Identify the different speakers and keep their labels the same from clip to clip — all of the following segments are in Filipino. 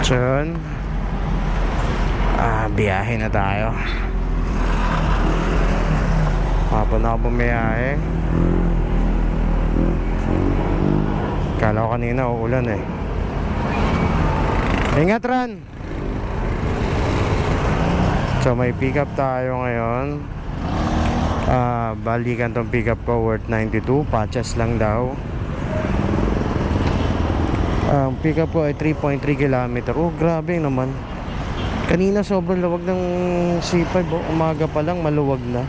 Speaker 1: So yun, biyahe na tayo. Hapon na ako bumiyahe. Kala ko kanina uulan eh. Ingat Ran. So may pick up tayo ngayon. Balikan tong pick up ko, worth 92. Patches lang daw. Ang pick up ko ay 3.3 km. Oh grabe naman. Kanina sobrang luwag ng C5. Umaga pa lang maluwag na.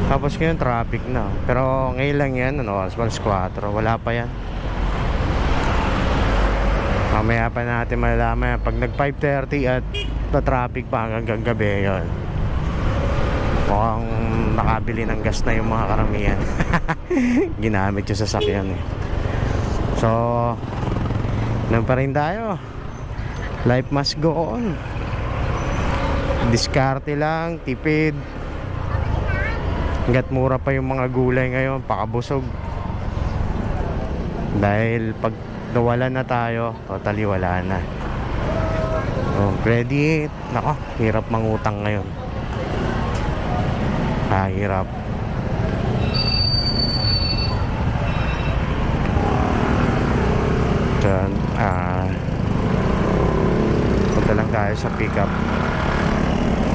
Speaker 1: Tapos ngayon traffic na. Pero ngayon lang yan, alas 4. Wala pa yan. Mamaya pa natin malalaman pag nag 5:30 at na-traffic pa hanggang gabi yun. Mukhang nakabili ng gas na yung mga karamihan. Ginamit yung sasakyan eh. So nun pa rin tayo. Life must go on. Diskarte lang, tipid. Hanggat mura pa yung mga gulay ngayon, pakabusog. Dahil pag nawala na tayo, totally wala na. So, credit, nako, hirap mangutang ngayon. Hirap. Diyan, punta lang tayo sa pickup.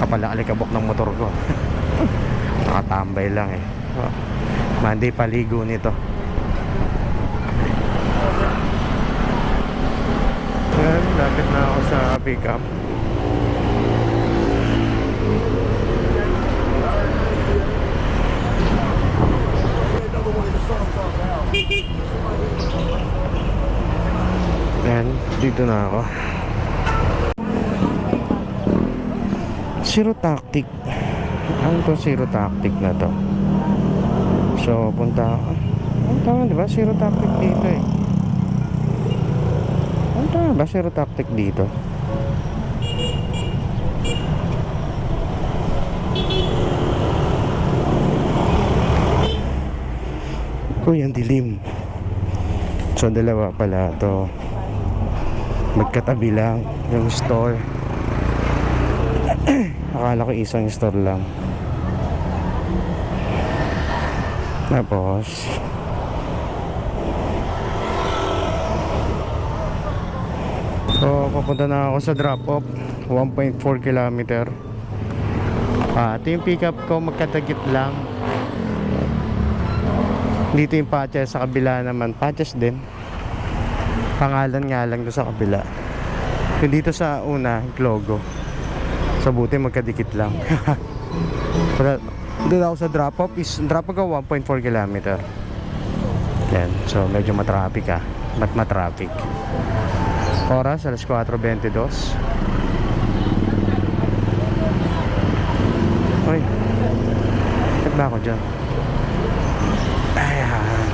Speaker 1: Kapala alikabok ng motor ko. Nakatambay lang eh. Monday paligo nito. Yan, lapit na ako sa pickup. Yan, dito na ako. Zero tactic. Ano to zero tactic na to? So punta ako. Ano tama diba zero tactic dito eh? Ano tama ba zero tactic dito? Uy, ang dilim. So dalawa pala to. Magkatabi lang yung store. Akala ko isang store lang. Tapos so papunta na ako sa drop off, 1.4 km. Ito yung pick up ko, magkatagip lang. Dito yung patches, sa kabila naman patches din. Pangalan nga lang doon sa kabila. Yung dito sa una, logo. So buti magkadikit lang. Doon ako sa drop off. Drop off ko 1.4 km. Yan. So medyo matraffic matraffic. Oras alas 4:22. Uy, bakit ba ako dyan? Ayan.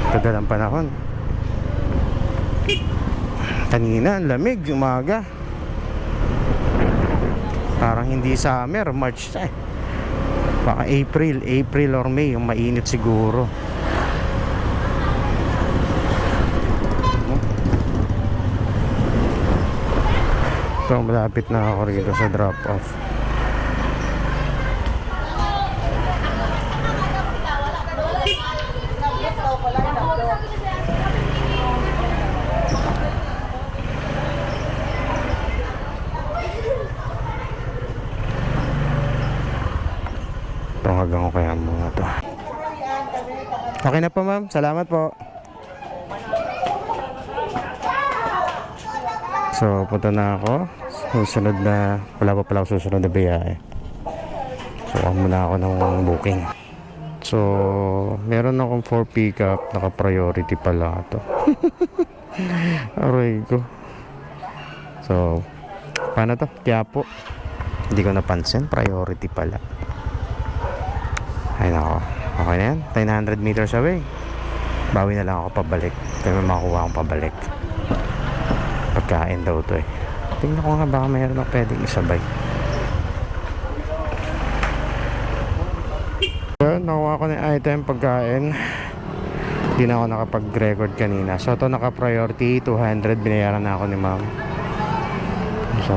Speaker 1: Tagal ang panahon. Kanina ang lamig, umaga. Parang hindi summer, March na eh. Baka April or May yung mainit siguro. Ito, malapit na ako rito sa drop off. Tawagan ko kaya mga to. Okay na po ma'am, salamat po. So punta na ako. Susunod na, wala pa pala ako susunod na biyahe. So muna ako ng booking. So meron akong 4 pickup, naka priority pala ito. Aray ko. So paano to? Quiapo. Hindi ko napansin, priority pala. Ay nako, okay na yan, 900 meters away. Bawi na lang ako pabalik. Kaya may makuha akong pabalik. Pagkain daw to eh. Tingnan ko nga baka mayroon na pwedeng isabay. Yun, nakuha ko na yung item, pagkain. Hindi na ako nakapag-record kanina. So ito naka-priority 200. Binayaran na ako ni ma'am. So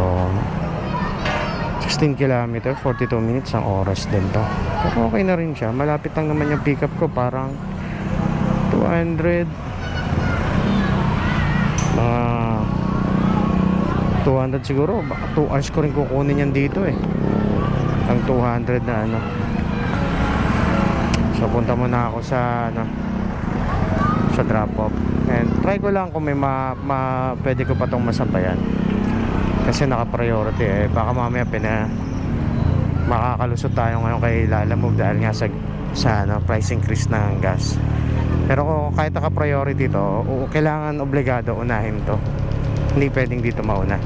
Speaker 1: 16 km, 42 minutes ang oras din to. Pero okay na rin siya. Malapit lang naman yung pick up ko. Parang 200 200 siguro. Baka 2 hours ko rin kukunin yan dito eh. Ang 200 na ano. So punta muna ako sa ano, sa drop off. And try ko lang kung may pwede ko pa tong masabayan. Kasi naka-priority eh. Baka mamaya makakalusot tayo ngayon kay Lalamove dahil nga sa ano, price increase ng gas. Pero kung kahit naka-priority to, kailangan obligado unahin to. Hindi pwedeng dito mauna.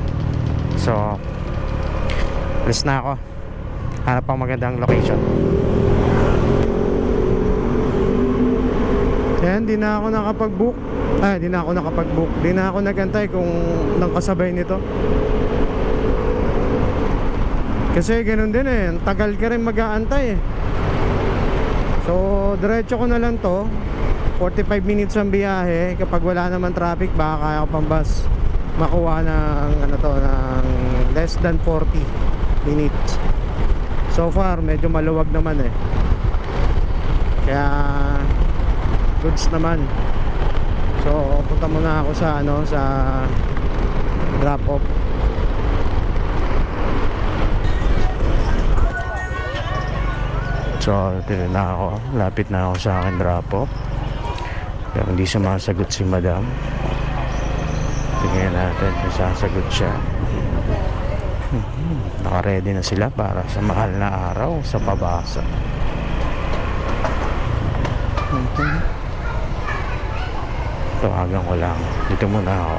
Speaker 1: So alis na ako. Hanap pang magandang location. Yan, di na ako nakapag-book. Di na ako nakapag-book. Di na ako nagantay kung nang kasabay nito. Kasi ganun din eh, tagal ka rin mag-aantay eh. So diretso ko na lang to. 45 minutes ang biyahe. Kapag wala naman traffic, baka kaya ko pang bus makuha ng ano to, ng less than 40 minutes. So far medyo maluwag naman eh. Kaya goods naman. So punta muna ako sa ano, sa drop off. So tira na ako. Lapit na ako sa akin drop off. Pero hindi sumasagot si madam. Tingnan natin kung sasagot siya. Naka-ready na sila para sa mahal na araw sa pabasa. Tawagan ko lang. Dito muna ako.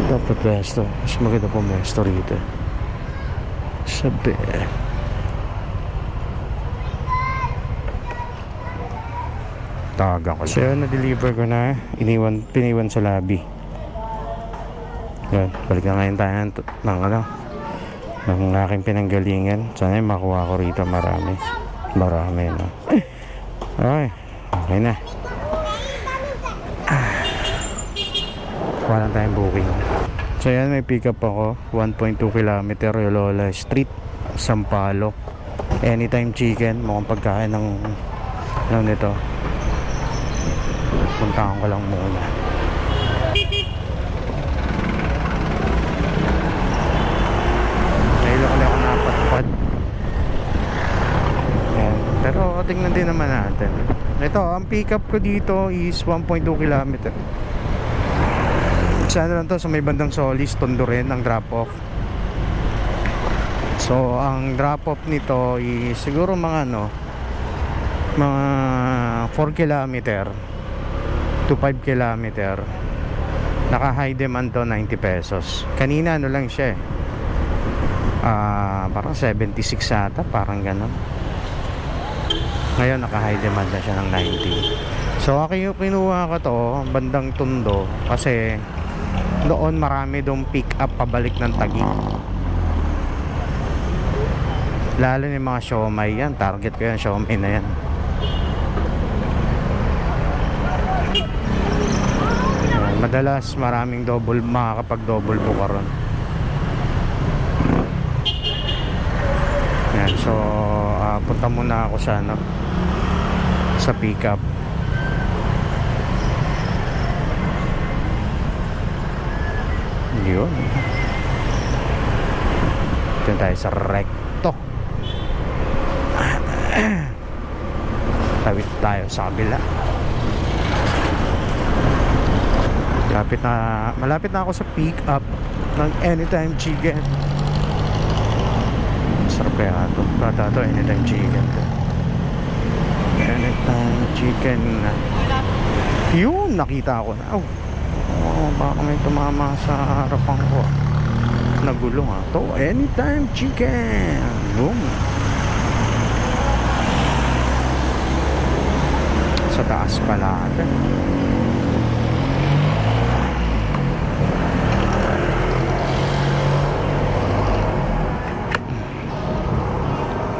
Speaker 1: Dapat pwesto. Mas maganda po pwesto rito. Sabi tawagan ko. So na-deliver ko na. Piniwan sa lobby. Yan. Balik na ngayon tayo ng ano, ng aking pinanggalingan. Sana makuha ko rito marami. Marami na. Okay na. Kuha lang tayong booking. So yan, may pick up ako. 1.2 km Lola Street, Sampaloc. Anytime chicken. Mukhang pagkain ng ano nito. Puntahan ko lang muna. Nahilo ko lang ako napatpad. Yan. Pero tingnan din naman natin. Ito, ang pick up ko dito is 1.2 km. Sana lang to sa may bandang Solis, Tondo rin ang drop off. So ang drop off nito is siguro mga ano, mga 4 km to 5 km. Naka high demand to 90 pesos. Kanina ano lang siya eh, parang 76 ata, parang ganon. Ngayon naka high demand na siya ng 90. So aking kinuha ko to bandang Tondo kasi doon marami dong pick up pabalik ng Taguig. Lalo yung mga siomay yan. Target ko yan, siomay na yan. Madalas maraming double, makakapag-double book karon. Yan, so punta muna ako sa ano, sa pick up. Yun. Ito tayo sa recto. Tawid tayo sa kabila. Malapit na ako sa pick up ng Anytime Chicken. Sarap kaya ito. Bata ito, Anytime Chicken. Anytime Chicken. Yun, nakita ko na. Oh, baka may tumama sa harapan ko. Nagulong to. Anytime chicken. Boom. Sa taas pala ata.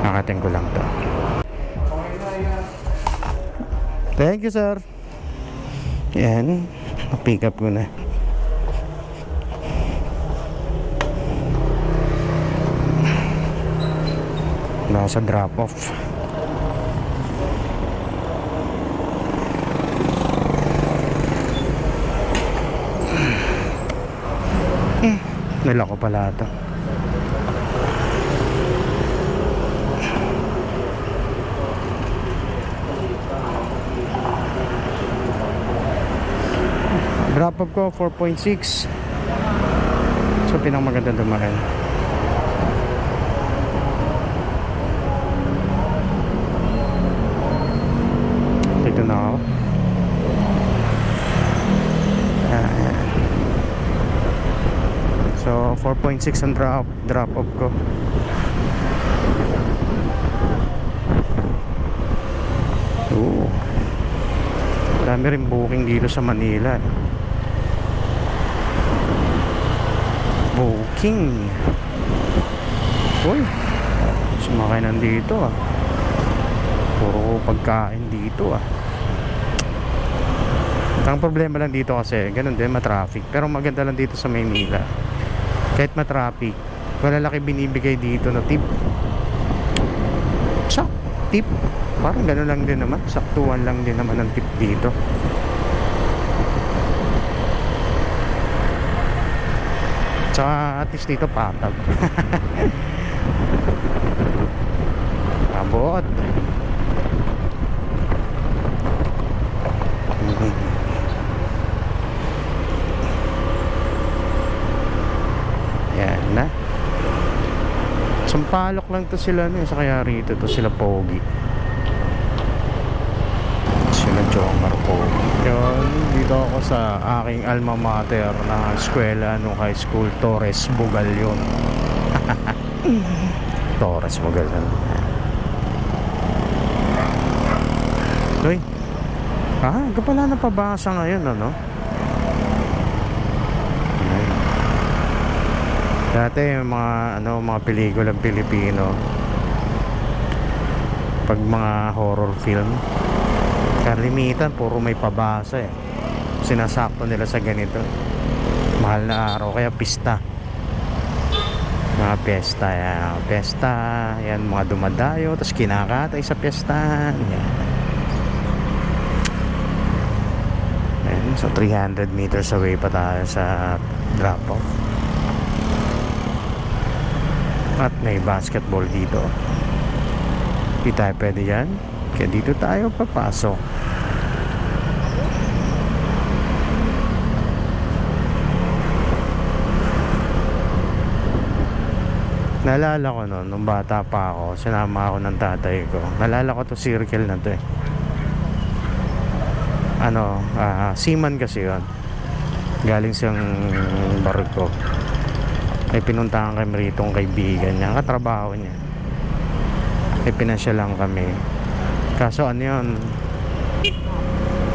Speaker 1: Nakating ko lang to. Thank you, sir. Yan, na-pick up ko na. Nasa drop off. Nilako pala ito. Drop off ko 4.6. So pinamaganda dumaan. Dito na ako. So 4.6 ang drop off ko. Dami rin booking dito sa Manila. Booking. Uy, sumakay nandito puro pagkain dito Ang problema lang dito kasi ganun din, matraffic. Pero maganda lang dito sa Maynila, kahit matraffic, malalaki binibigay dito na tip. Tip, parang ganun lang din naman, saktuhan lang din naman ang tip dito. Tsaka at least dito patag. Abot. Yan na. Sampalok lang to sila sa kaya rito to sila Pogi. Sila Jomar Pogi. Yun, dito ako sa aking alma mater na eskwela nung high school, Torres Bugalyon. Torres Bugalyon. Uy, ito pala napabasa ngayon, ano? Dati yung mga pelikulang Pilipino, pag mga horror film, kalimitan puro may pabasa sinasakto nila sa ganito mahal na araw, kaya pista, mga pesta yan, mga dumadayo tapos kinakatay sa pestahan yan. So 300 meters away pa tayo sa drop off. At may basketball dito. Hindi tayo pwede yan, kaya dito tayo papasok. Naalala ko nung bata pa ako, sinama ako ng tatay ko. Naalala ko to circle na to seaman kasi yun. Galing siyang barko. May pinuntahan kami rito ng kaibigan niya, katrabaho niya. Pinasya lang kami. Kaso yun, ang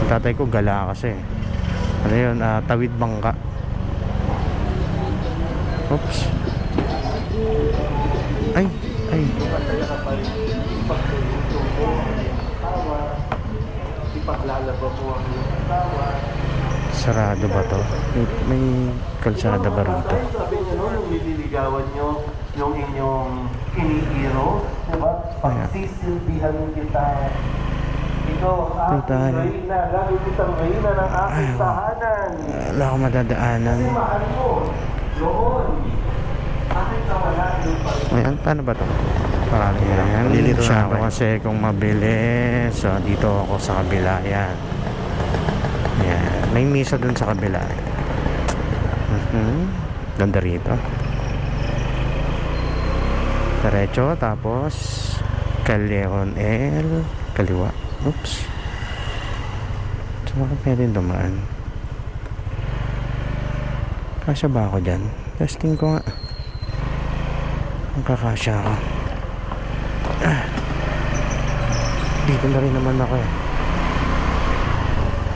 Speaker 1: tatay ko gala kasi. Yun, tawid bangka. Oops. Ay. Sarado ba to? May kalsada ba rito?
Speaker 2: Sabi niyo nung nililigawan niyo yung inyong iniiro, diba? Pagsisilbihan kita. Ikaw ang aking reyna, lalo kitang reyna ng aking tahanan.
Speaker 1: Wala akong madadaanan.
Speaker 2: Kasi mahal mo, doon. Aking nawala yung pag-
Speaker 1: Ayan, paano ba to? Ayan, lilito siya ako kasi kung mabilis. So, dito ako sa kabila. Ayan. Ayan. May misa dun sa kabila. Ganda rito. Diretso, tapos Callejon L. Kaliwa. Oops. So, Saan ko pwede dumaan? Kasya ba ako dyan? Testing ko nga. Ang kakasya ako. Dito na rin naman ako eh.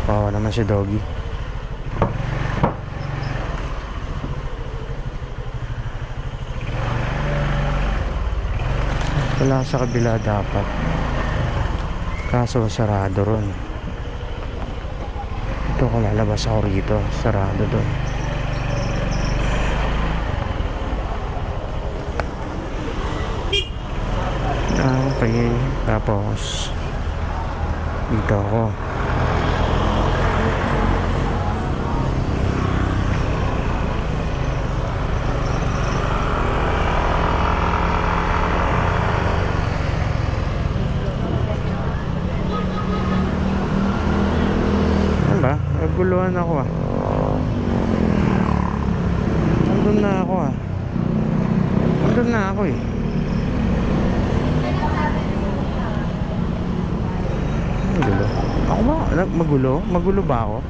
Speaker 1: Pawa naman si Doggy. Wala sa kabila dapat. Kaso sarado ron. Ito ko lalabas ako rito. Sarado doon. Okay. Tapos dito ako. Ano ba? Naguluhan ako ah. Nandun na ako ah. Nandun na ako eh. Magulo. Ako ba? Magulo? Magulo ba ako?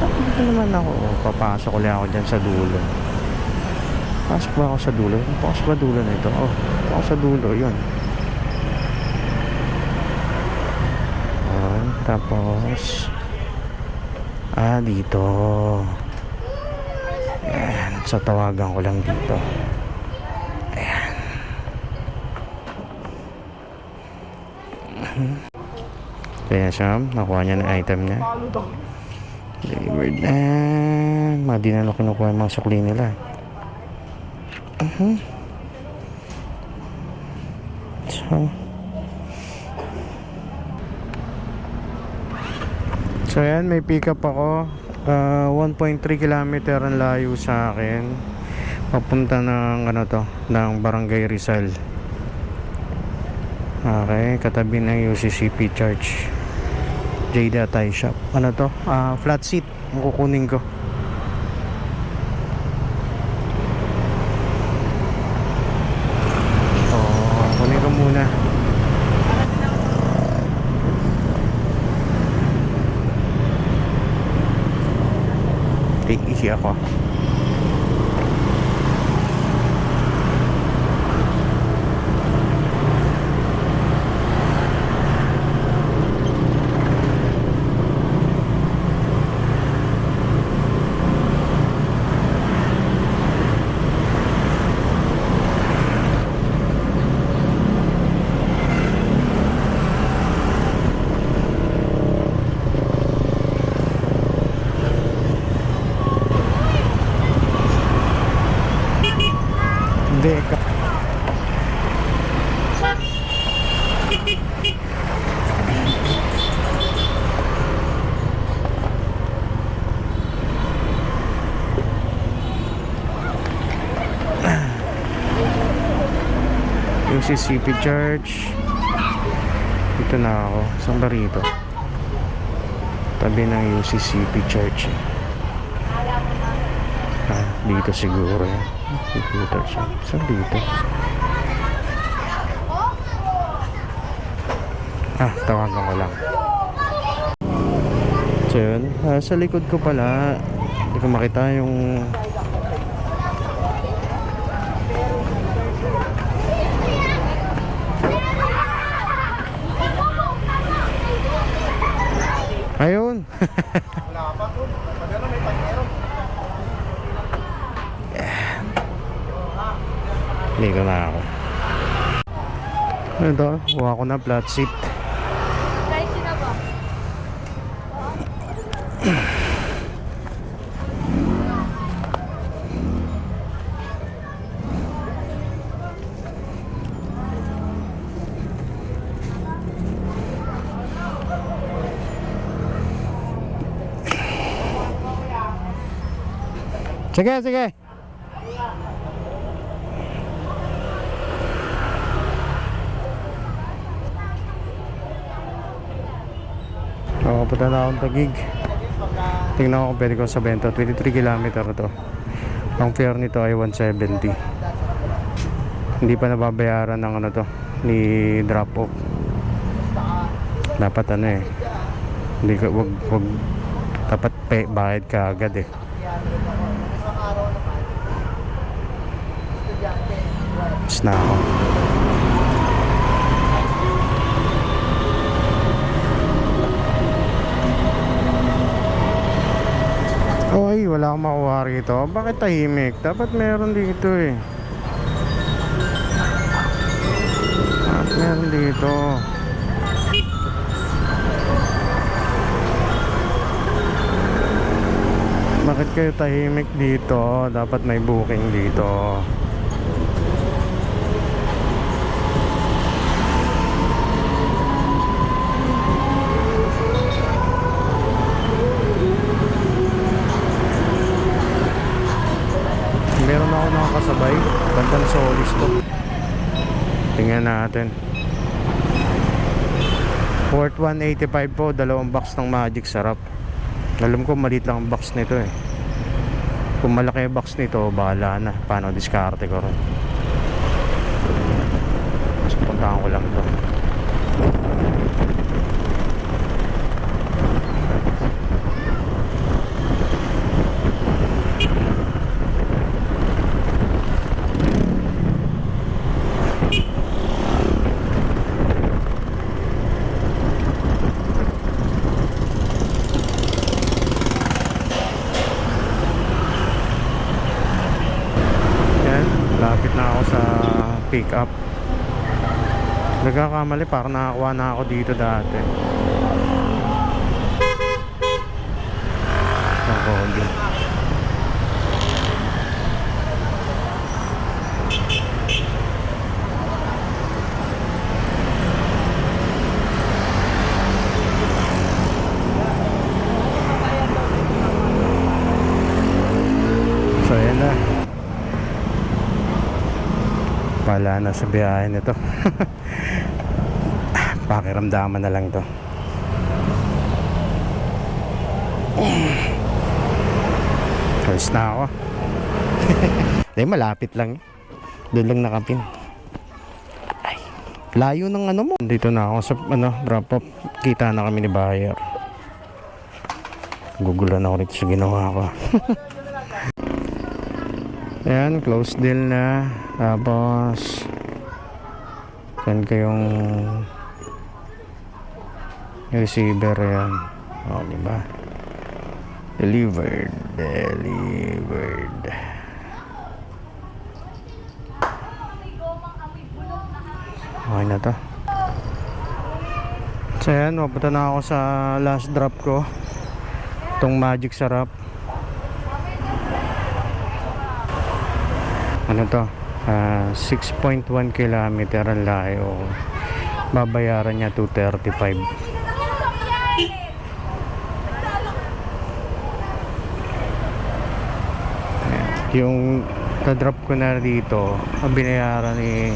Speaker 1: Dito naman ako. Papasok ulit ako dyan sa dulo. Pasok ba ako sa dulo? Pasok ba dulo na ito? Oh, pasok sa dulo. Yun. Ayan. Tapos dito. Ayan. So tawagan ko lang dito. Ayan. Kaya siya, nakuha niya ng item niya. Delivered na. Di na kinukuha yung mga sukli nila. So ayan, may pick up ako. 1.3 kilometer ang layo sa akin. Papunta ng ng Barangay Rizal. Okay, katabi ng UCCP Church. Jada Thai Shop. Ano to? Flat seat. Ang kukunin ko. Kunin ko muna. Take easy ako. Hindi ka. UCCP Church. Dito na ako. Saan ba rito? Tabi ng UCCP Church. Dito siguro yan. Computer shop. Saan dito? Tawagan ko lang. So yun, sa likod ko pala, hindi ko makita yung ayun. Hindi ko na ako. Ano ito? Kuha ko na flat seat. Sige, sige. Punta na akong Taguig. Tingnan ko kung pwede ko sa benta. 23 kilometer to. Ang fare nito ay 170. Hindi pa nababayaran ng ni drop off. Dapat Hindi ka, wag dapat bayad ka agad eh.
Speaker 3: Isang araw naman, estudyante,
Speaker 1: Tapos na ako. Oy, wala akong makuha rito. Bakit tahimik? Dapat meron dito eh. Dapat meron dito. Bakit kayo tahimik dito? Dapat may booking dito. Meron ako nakakasabay. Bandang Solis to. Tingnan natin. Port 185 po. Dalawang box ng Magic. Sarap. Alam ko maliit lang ang box nito eh. Kung malaki ang box nito, bahala na. Paano diskarte ko rin. Mas puntahan ko lang to. Lapit na ako sa pick up. Nagkakamali, parang nakakuha na ako dito dati. Ako din. So yan na. Pala na sa biyahe nito. Pakiramdaman na lang to. Alis na ako. Dahil malapit lang. Doon lang nakapin. Ay, layo ng ano mo. Dito na ako sa drop off. Kita na kami ni buyer. Gugulan ako rito sa ginawa ko. Ayan, close deal na. Tapos yan kayong receiver yan. O, diba? Delivered. Okay na to. So yan, mapunta na ako sa last drop ko. Itong Magic Sarap. Ano to? 6.1 kilometer ang layo. Babayaran niya 235. Yung na-drop ko na dito, ang binayaran ni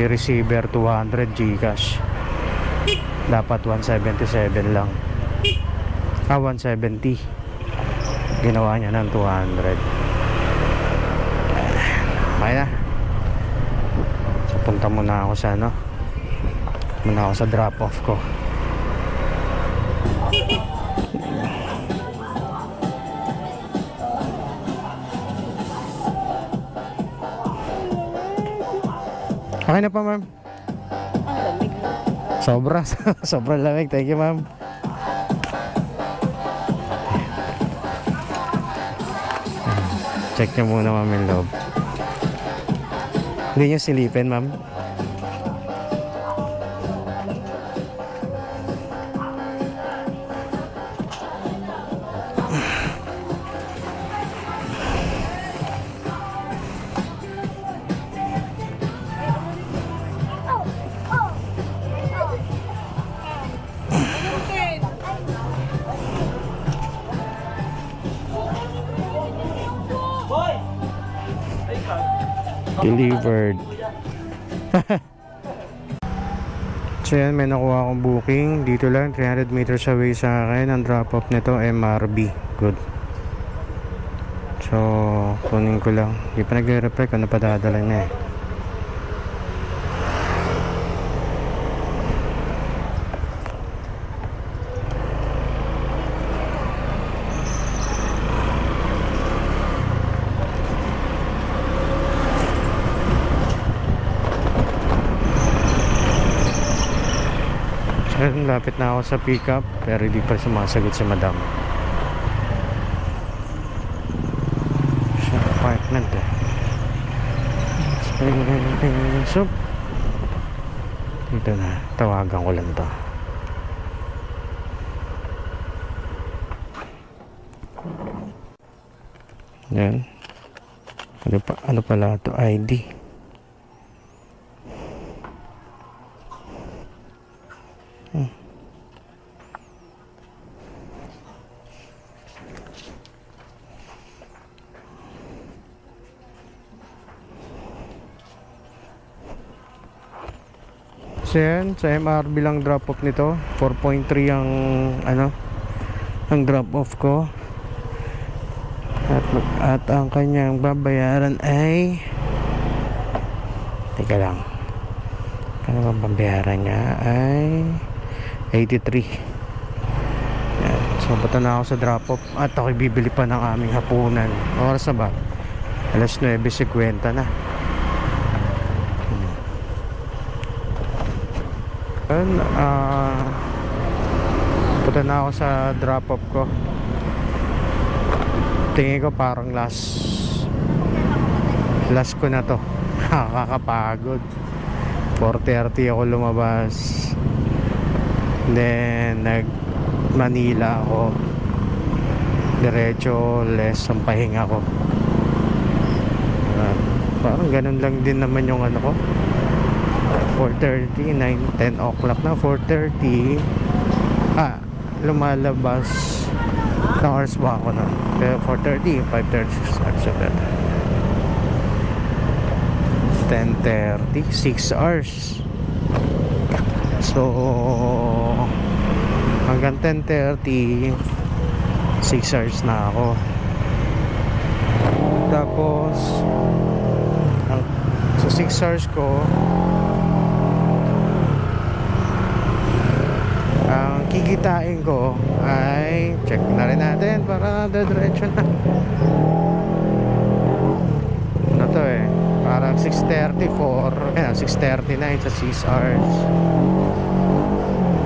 Speaker 1: receiver 200 Gcash. Dapat 177 lang. 170. Ginawa niya ng 200. Okay na. So, punta muna ako sa muna ako sa drop off ko. Okay na pa, ma'am.
Speaker 3: ang lamig.
Speaker 1: Sobrang lamig. Thank you, ma'am. Check nyo muna, ma'am, yung loob. Hindi nyo silipin, ma'am. Delivered. So yan, may nakuha akong booking. Dito lang, 300 meters away sa akin. Ang drop off nito, MRB. Good. So, kunin ko lang. Hindi pa nagre-reply kung napadadala niya eh. Yan, lapit na ako sa pickup pero hindi pa sumasagot si madam. Siya park na to. So, dito na, tawagan ko lang to. Yan. Ano pala to? ID. So yan, sa MRB lang drop off nito. 4.3 ang ang drop off ko. At ang kanyang babayaran ay, teka lang, ano bang babayaran niya ay 83. Yan. So bata na ako sa drop off at ako'y bibili pa ng aming hapunan. Oras na ba? Alas 9:50 na. Punta na ako sa drop off ko. Tingin ko parang last ko na to. Nakakapagod. 4:30 ako lumabas, then nag Manila ako, diretso ang pahinga ko. Parang ganun lang din naman yung ano ko. 4:30, 9, 10 o'clock na. 4:30 lumalabas. Ilang hours ba ako na? Pero 4:30, 5:30, 6, 7, 10:30, 6 hours. So hanggang 10:30, 6 hours na ako. Tapos sa 6 hours ko, ang kikitain ko ay, check na rin natin para diretso na. Ano to eh, parang 6:34, 6:39 sa 6 hours.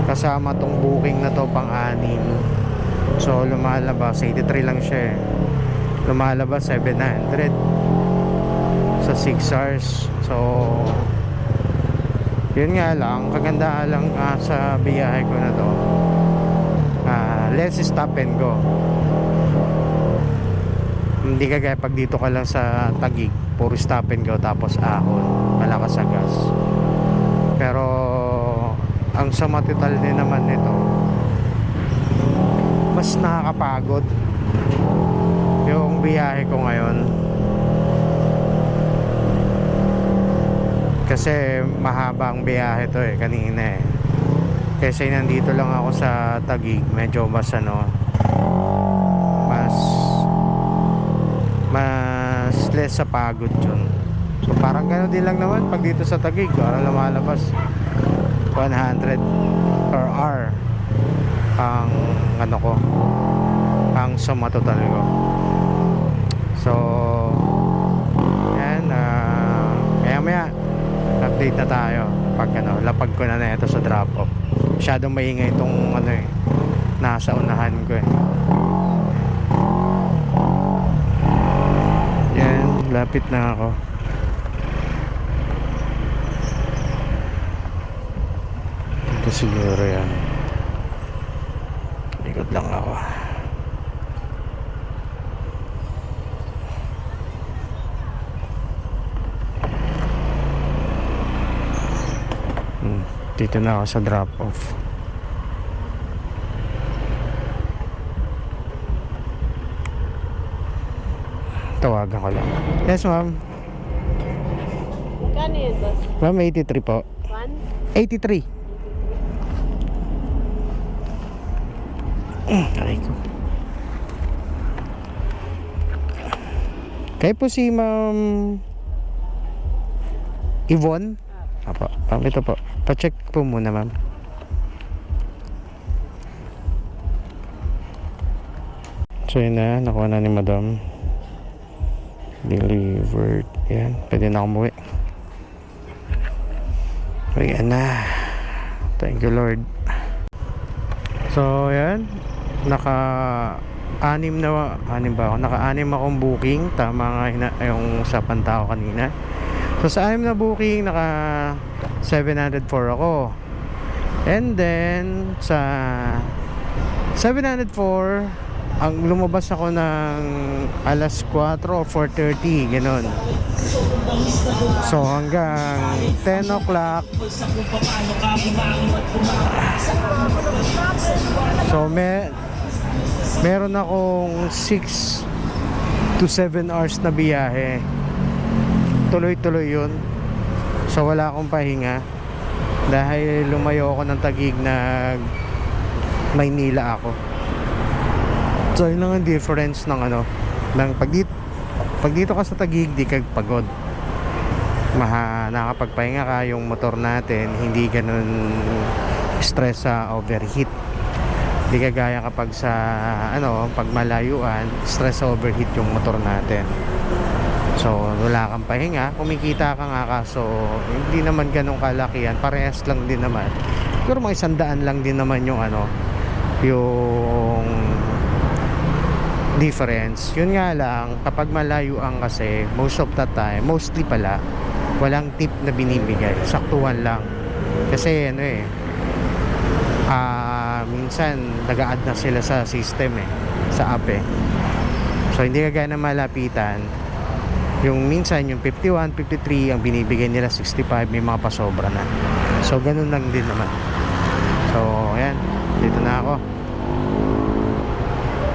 Speaker 1: Kasama tong booking na to, pang-anim. So lumalabas 83 lang siya eh. Lumalabas 700 sa 6 hours. So yun nga lang, kagandahan lang sa biyahe ko na to, less stop and go. Hindi kagaya pag dito ka lang sa Taguig, puro stop and go tapos ahon, malakas sa gas. Pero ang sa matital din naman nito, mas nakakapagod yung biyahe ko ngayon. Kasi mahaba ang biyahe to eh, kanina eh. Kasi nandito lang ako sa Taguig, medyo mas less sa pagod yun. So parang gano'n din lang naman pag dito sa Taguig, para lumalabas 100 per hour ang ang suma total ko. So yan, maya update na tayo pag lapag ko na ito sa drop off. Masyadong maingay itong nasa unahan ko eh. Yan, lapit na ako. Ito siguro yan. Ikot lang ako. Dito na ako sa drop off. Tawagan ko lang. Yes ma'am.
Speaker 3: Magkano yun, boss?
Speaker 1: Ma'am, 83 po.
Speaker 3: 1?
Speaker 1: 83. Aray ko. Kayo po si Ma'am Yvonne? Apo, ito po. Pa-check po muna, ma'am. So yun na, nakuha na ni madam. Delivered. Yan, pwede na umuwi. Ayan na. Thank you Lord. So, yan. Naka-anim ba ako? Naka-anim akong booking. Tama nga yung usapan tao kanina. So, sa anim na booking, naka 704 ako. And then, sa 704, ang lumabas ako ng alas 4 o 4:30, gano'n. So, hanggang 10 o'clock. So, meron akong 6 to 7 hours na biyahe. Tuloy-tuloy yun. So, wala akong pahinga. Dahil lumayo ako ng Taguig, Maynila ako. So, yun lang ang difference ng ng pag dito ka sa Taguig, di ka pagod. Nakapagpahinga ka, yung motor natin hindi ganun stress sa overheat. Di kagaya kapag sa pag malayuan, stress sa overheat yung motor natin. So, wala kang pahinga, kumikita ka nga, kaso hindi naman ganun kalakihan, parehas lang din naman. Siguro mga 100 lang din naman yung yung difference. Yun nga lang, kapag malayuan kasi, mostly pala, walang tip na binibigay, saktuhan lang. Kasi minsan nag-a-add na sila sa system sa app So, hindi kagaya na malapitan. Yung minsan, yung 51, 53, ang binibigay nila 65, may mga pasobra na. So, ganun lang din naman. So, ayan. Dito na ako.